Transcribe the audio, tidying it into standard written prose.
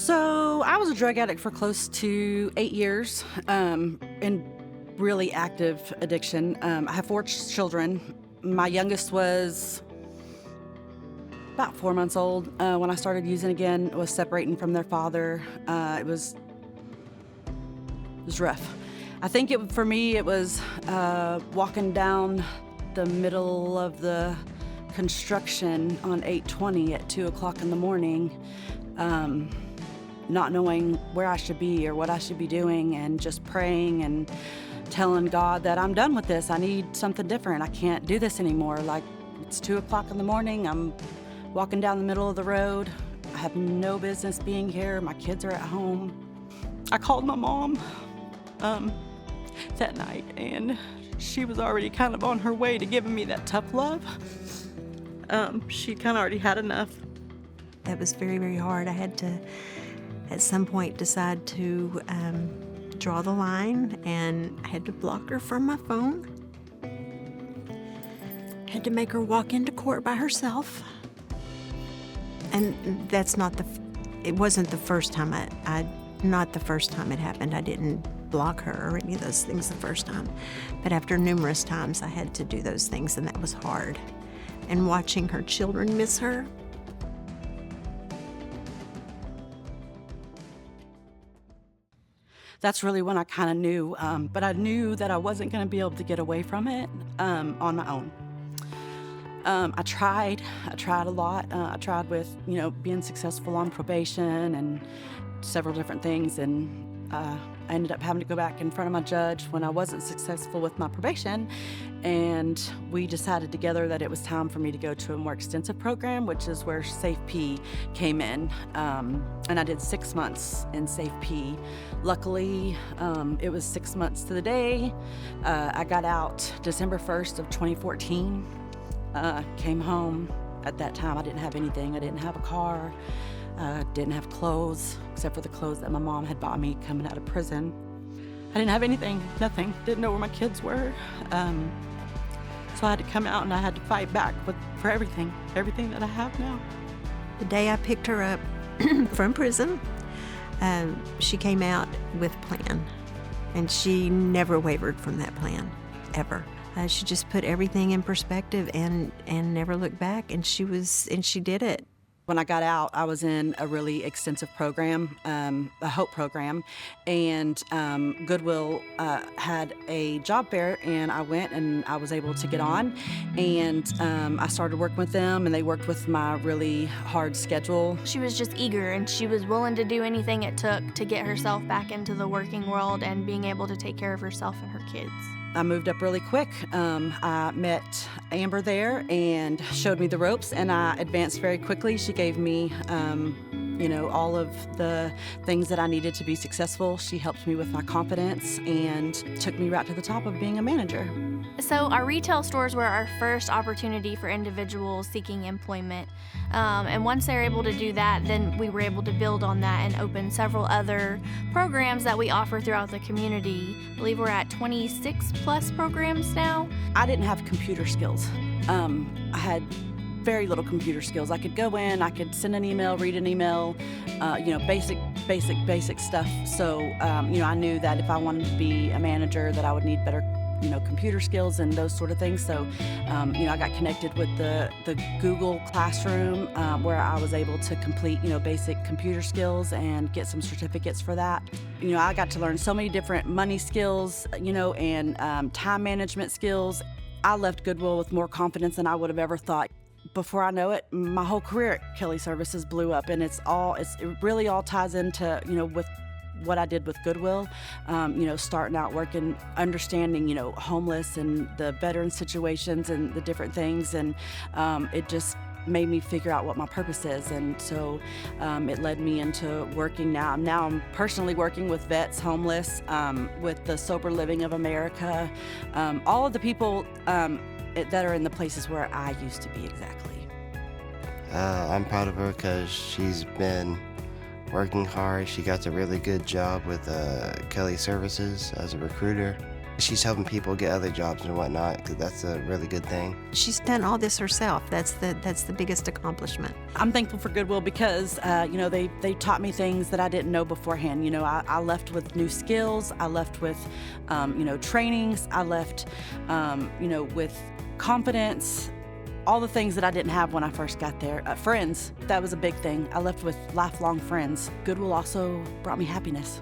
So I was a drug addict for close to 8 years, in really active addiction. I have 4 children. My youngest was about 4 months old when I started using again. Was separating from their father. It was rough. I think for me it was walking down the middle of the construction on 820 at 2 o'clock in the morning, not knowing where I should be or what I should be doing, and just praying and telling God that I'm done with this. I need something different. I can't do this anymore. Like, it's 2 o'clock in the morning. I'm walking down the middle of the road. I have no business being here. My kids are at home. I called my mom that night, and she was already kind of on her way to giving me that tough love. She kind of already had enough. That was very, very hard. I had to, at some point, decide to draw the line, and I had to block her from my phone. Had to make her walk into court by herself. And that's it wasn't the first time not the first time it happened. I didn't block her or any of those things the first time. But after numerous times, I had to do those things, and that was hard. And watching her children miss her. That's really when I kind of knew, but I knew that I wasn't going to be able to get away from it on my own. I tried a lot. I tried with, being successful on probation and several different things, and I ended up having to go back in front of my judge when I wasn't successful with my probation, and we decided together that it was time for me to go to a more extensive program, which is where Safe P came in, and I did 6 months in Safe P. Luckily, it was 6 months to the day. I got out December 1st of 2014, came home. At that time, I didn't have anything. I didn't have a car. Didn't have clothes, except for the clothes that my mom had bought me coming out of prison. I didn't have anything, nothing. Didn't know where my kids were. So I had to come out, and I had to fight back for everything that I have now. The day I picked her up from prison, she came out with a plan, and she never wavered from that plan, ever. She just put everything in perspective and never looked back, and she did it. When I got out, I was in a really extensive program, a HOPE program, and Goodwill had a job fair, and I went and I was able to get on, and I started working with them, and they worked with my really hard schedule. She was just eager, and she was willing to do anything it took to get herself back into the working world and being able to take care of herself and her kids. I moved up really quick. I met Amber there and showed me the ropes, and I advanced very quickly. She gave me, all of the things that I needed to be successful. She helped me with my confidence and took me right to the top of being a manager. So our retail stores were our first opportunity for individuals seeking employment. And once they were able to do that, then we were able to build on that and open several other programs that we offer throughout the community. I believe we're at 26 plus programs now. I didn't have computer skills. I had very little computer skills. I could go in, I could send an email, read an email, basic stuff. So, I knew that if I wanted to be a manager, that I would need better computer skills and those sort of things. So, I got connected with the Google Classroom, where I was able to complete, basic computer skills and get some certificates for that. I got to learn so many different money skills, and time management skills. I left Goodwill with more confidence than I would have ever thought. Before I know it, my whole career at Kelly Services blew up, and it really all ties into, with what I did with Goodwill, starting out working, understanding, homeless and the veteran situations and the different things. And it just made me figure out what my purpose is. And so it led me into working now. Now I'm personally working with vets, homeless, with the Sober Living of America, all of the people that are in the places where I used to be exactly. I'm proud of her because she's been working hard. She got a really good job with Kelly Services as a recruiter. she's helping people get other jobs and whatnot, because that's a really good thing. She's done all this herself. That's the biggest accomplishment. I'm thankful for Goodwill because, they taught me things that I didn't know beforehand. I left with new skills. I left with, trainings. I left, with confidence. All the things that I didn't have when I first got there. Friends, that was a big thing. I left with lifelong friends. Goodwill also brought me happiness.